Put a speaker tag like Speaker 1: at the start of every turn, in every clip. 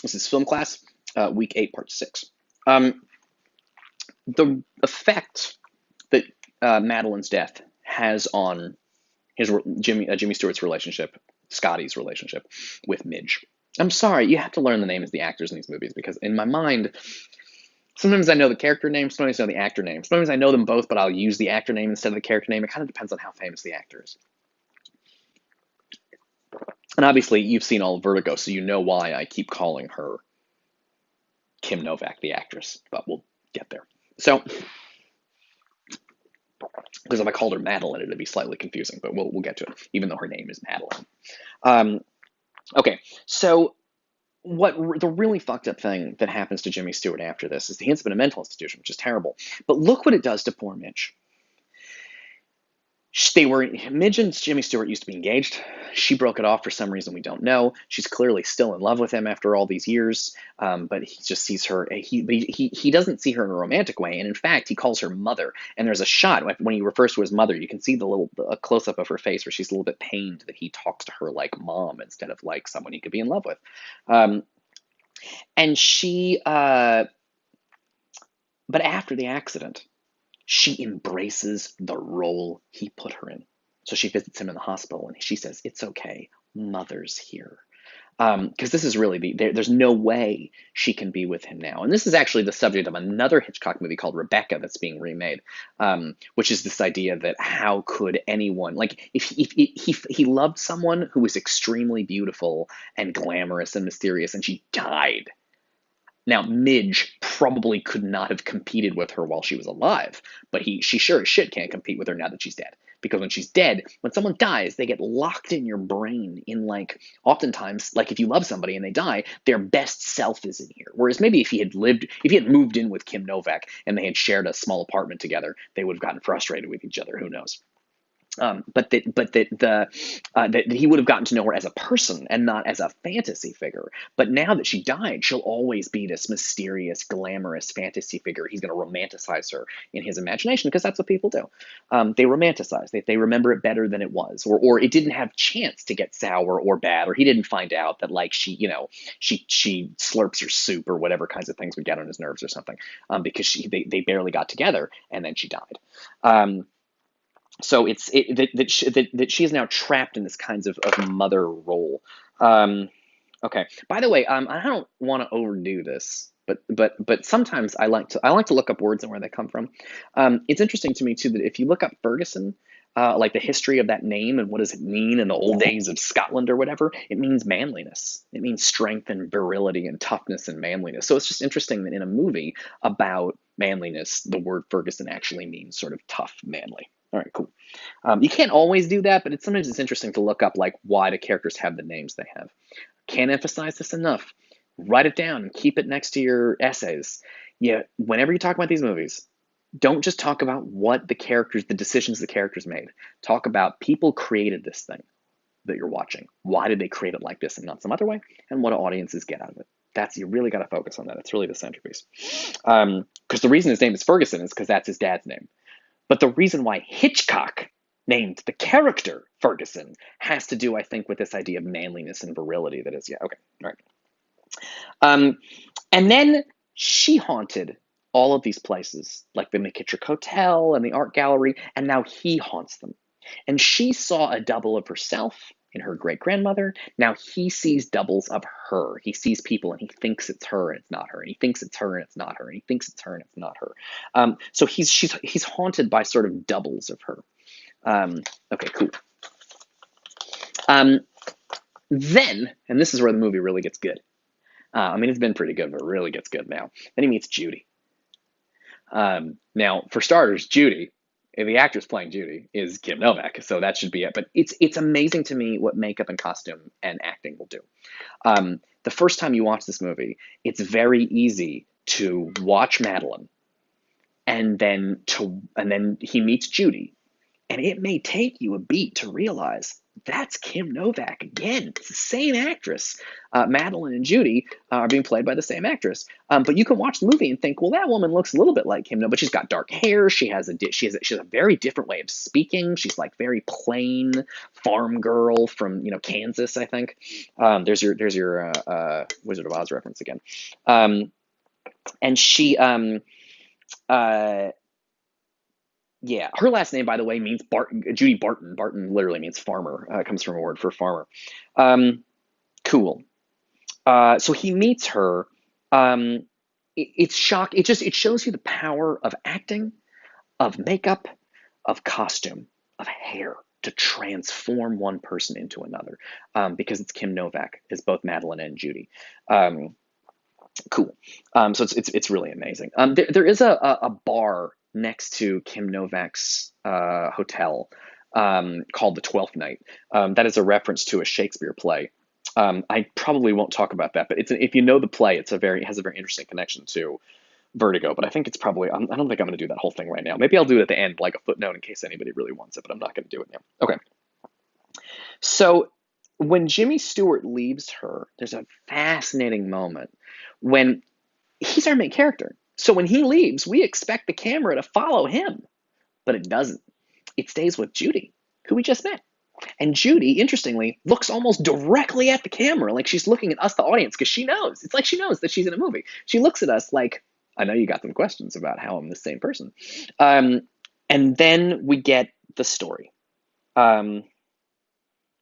Speaker 1: This is film class, week 8, part 6. Um, the effect that Madeline's death has on Jimmy Stewart's relationship, Scotty's relationship with Midge. I'm sorry, you have to learn the names of the actors in these movies because in my mind, sometimes I know the character name, sometimes I know the actor name. Sometimes I know them both, but I'll use the actor name instead of the character name. It kind of depends on how famous the actor is. And obviously, you've seen all of Vertigo, so you know why I keep calling her Kim Novak, the actress. But we'll get there. So, because if I called her Madeline, it'd be slightly confusing, but we'll get to it, even though her name is Madeline. Um, okay, so the really fucked up thing that happens to Jimmy Stewart after this is he ends up in a mental institution, which is terrible. But look what it does to poor Mitch. Midge and Jimmy Stewart used to be engaged. She broke it off for some reason we don't know. She's clearly still in love with him after all these years, but he just sees her. He doesn't see her in a romantic way, and in fact, he calls her mother. And there's a shot when he refers to his mother. You can see a close up of her face where she's a little bit pained that he talks to her like mom instead of like someone he could be in love with. Um, and she, but after the accident, she embraces the role he put her in. So she visits him in the hospital and she says, "It's okay. Mother's here." Because this is really there's no way she can be with him now. And this is actually the subject of another Hitchcock movie called Rebecca that's being remade, which is this idea that how could anyone, like, if he loved someone who was extremely beautiful and glamorous and mysterious and she died. Now, Midge probably could not have competed with her while she was alive, but she sure as shit can't compete with her now that she's dead. Because when she's dead, when someone dies, they get locked in your brain in like, oftentimes, like if you love somebody and they die, their best self is in here. Whereas maybe if he had moved in with Kim Novak and they had shared a small apartment together, they would have gotten frustrated with each other. Who knows? That he would have gotten to know her as a person and not as a fantasy figure. But now that she died, she'll always be this mysterious, glamorous fantasy figure. He's going to romanticize her in his imagination because that's what people do. They romanticize. They remember it better than it was, or it didn't have chance to get sour or bad, or he didn't find out that like she slurps her soup or whatever kinds of things would get on his nerves or something, because they barely got together and then she died. So that she is now trapped in this kinds of mother role. Okay. By the way, I don't want to overdo this, but sometimes I like to look up words and where they come from. It's interesting to me too that if you look up Ferguson, like the history of that name and what does it mean in the old days of Scotland or whatever, it means manliness. It means strength and virility and toughness and manliness. So it's just interesting that in a movie about manliness, the word Ferguson actually means sort of tough, manly. All right, cool. You can't always do that, but sometimes it's interesting to look up like why do characters have the names they have. Can't emphasize this enough. Write it down and keep it next to your essays. Yeah, whenever you talk about these movies, don't just talk about the decisions the characters made. Talk about people created this thing that you're watching. Why did they create it like this and not some other way? And what do audiences get out of it? You really got to focus on that. It's really the centerpiece. Because the reason his name is Ferguson is because that's his dad's name. But the reason why Hitchcock named the character Ferguson has to do, I think, with this idea of manliness and virility that is, yeah, okay, all right. And then she haunted all of these places, like the McKittrick Hotel and the art gallery, and now he haunts them. And she saw a double of herself in her great grandmother. Now he sees doubles of her. He sees people and he thinks it's her and it's not her. And he thinks it's her and it's not her. And he thinks it's her and it's not her. So he's haunted by sort of doubles of her. Okay, cool. Then, and this is where the movie really gets good. I mean, it's been pretty good, but it really gets good now. Then he meets Judy. Now, for starters, Judy, the actress playing Judy, is Kim Novak, so that should be it. But it's amazing to me what makeup and costume and acting will do. The first time you watch this movie, it's very easy to watch Madeline, and then he meets Judy, and it may take you a beat to realize that's Kim Novak again. It's the same actress. Madeline and Judy are being played by the same actress. But you can watch the movie and think, well, that woman looks a little bit like Kim, but she's got dark hair. She has a very different way of speaking. She's like very plain farm girl from Kansas, I think. There's your Wizard of Oz reference again. And she uh, yeah, her last name, by the way, means Barton. Judy Barton. Barton literally means farmer. Comes from a word for farmer. Um, cool. So he meets her. It's shock. It shows you the power of acting, of makeup, of costume, of hair to transform one person into another. Because it's Kim Novak as both Madeline and Judy. Um, cool. So it's really amazing. There is a bar next to Kim Novak's hotel called the Twelfth Night. That is a reference to a Shakespeare play. I probably won't talk about that, but if you know the play, it has a very interesting connection to Vertigo. But I think it's probably I don't think I'm going to do that whole thing right now. Maybe I'll do it at the end, like a footnote, in case anybody really wants it. But I'm not going to do it now. Okay. So when Jimmy Stewart leaves her, there's a fascinating moment when he's our main character. So when he leaves, we expect the camera to follow him, but it doesn't. It stays with Judy, who we just met. And Judy, interestingly, looks almost directly at the camera, like she's looking at us, the audience, because she knows. It's like she knows that she's in a movie. She looks at us like, I know you got some questions about how I'm the same person. And then we get the story.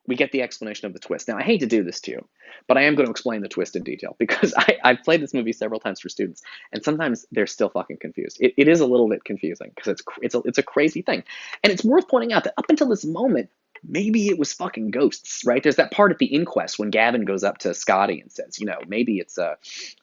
Speaker 1: We get the explanation of the twist. Now, I hate to do this to you, but I am going to explain the twist in detail because I've played this movie several times for students, and sometimes they're still fucking confused. It is a little bit confusing because it's a crazy thing, and it's worth pointing out that up until this moment, maybe it was fucking ghosts, right? There's that part at the inquest when Gavin goes up to Scotty and says, maybe it's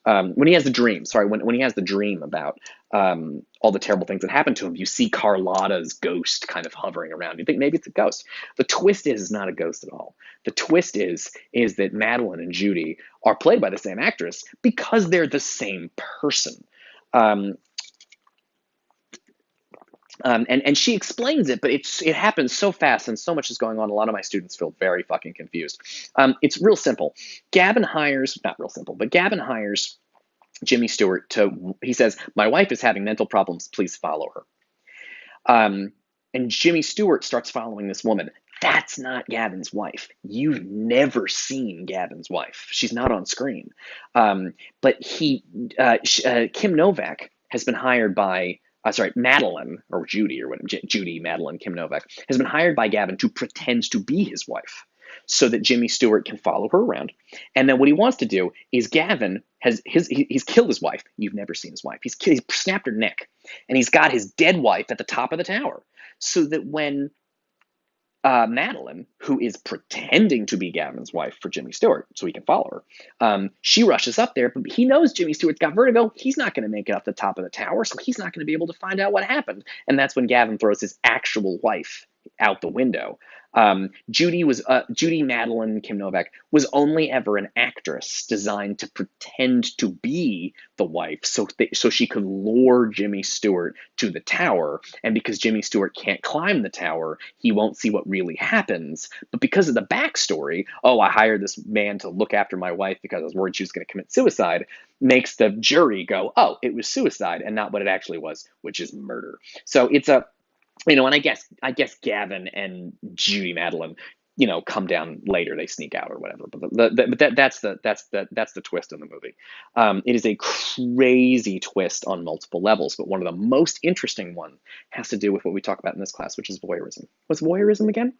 Speaker 1: when he has the dream. Sorry, when he has the dream about all the terrible things that happened to him, you see Carlotta's ghost kind of hovering around. You think maybe it's a ghost. The twist is it's not a ghost at all. The twist is that Madeline and Judy are played by the same actress because they're the same person. And she explains it, but it happens so fast and so much is going on. A lot of my students feel very fucking confused. It's real simple. Not real simple, but Gavin hires Jimmy Stewart he says, my wife is having mental problems, please follow her. And Jimmy Stewart starts following this woman. That's not Gavin's wife. You've never seen Gavin's wife. She's not on screen. But Kim Novak has been hired by Madeline, or Judy, or whatever, Judy, Madeline, Kim Novak, has been hired by Gavin to pretend to be his wife so that Jimmy Stewart can follow her around. And then what he wants to do is Gavin he's killed his wife. You've never seen his wife. He's snapped her neck, and he's got his dead wife at the top of the tower so that when Madeline, who is pretending to be Gavin's wife for Jimmy Stewart so he can follow her, she rushes up there, but he knows Jimmy Stewart's got vertigo. He's not going to make it up the top of the tower, so he's not going to be able to find out what happened. And that's when Gavin throws his actual wife out the window. Judy Madeline Kim Novak was only ever an actress designed to pretend to be the wife so she could lure Jimmy Stewart to the tower. And because Jimmy Stewart can't climb the tower, he won't see what really happens. But because of the backstory, I hired this man to look after my wife because I was worried she was going to commit suicide, makes the jury go, it was suicide and not what it actually was, which is murder. So it's and I guess Gavin and Judy Madeline, come down later. They sneak out or whatever. But that's the twist in the movie. It is a crazy twist on multiple levels. But one of the most interesting one has to do with what we talk about in this class, which is voyeurism. What's voyeurism again?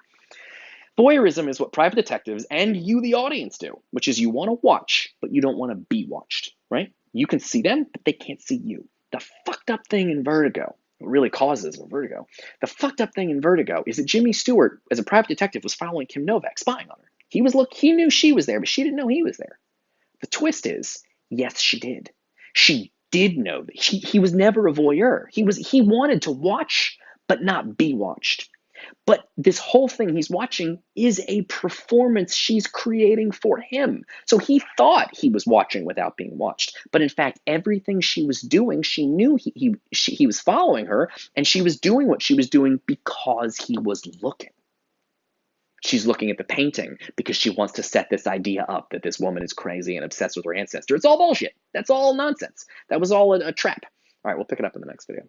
Speaker 1: Voyeurism is what private detectives and you, the audience, do, which is you want to watch, but you don't want to be watched, right? You can see them, but they can't see you. The fucked up thing in Vertigo, what really causes Vertigo, the fucked up thing in Vertigo is that Jimmy Stewart, as a private detective, was following Kim Novak, spying on her. He knew she was there, but she didn't know he was there. The twist is, yes, she did. She did know that he was never a voyeur. He wanted to watch, but not be watched. But this whole thing he's watching is a performance she's creating for him. So he thought he was watching without being watched. But in fact, everything she was doing, she knew he was following her, and she was doing what she was doing because he was looking. She's looking at the painting because she wants to set this idea up that this woman is crazy and obsessed with her ancestor. It's all bullshit. That's all nonsense. That was all a trap. All right, we'll pick it up in the next video.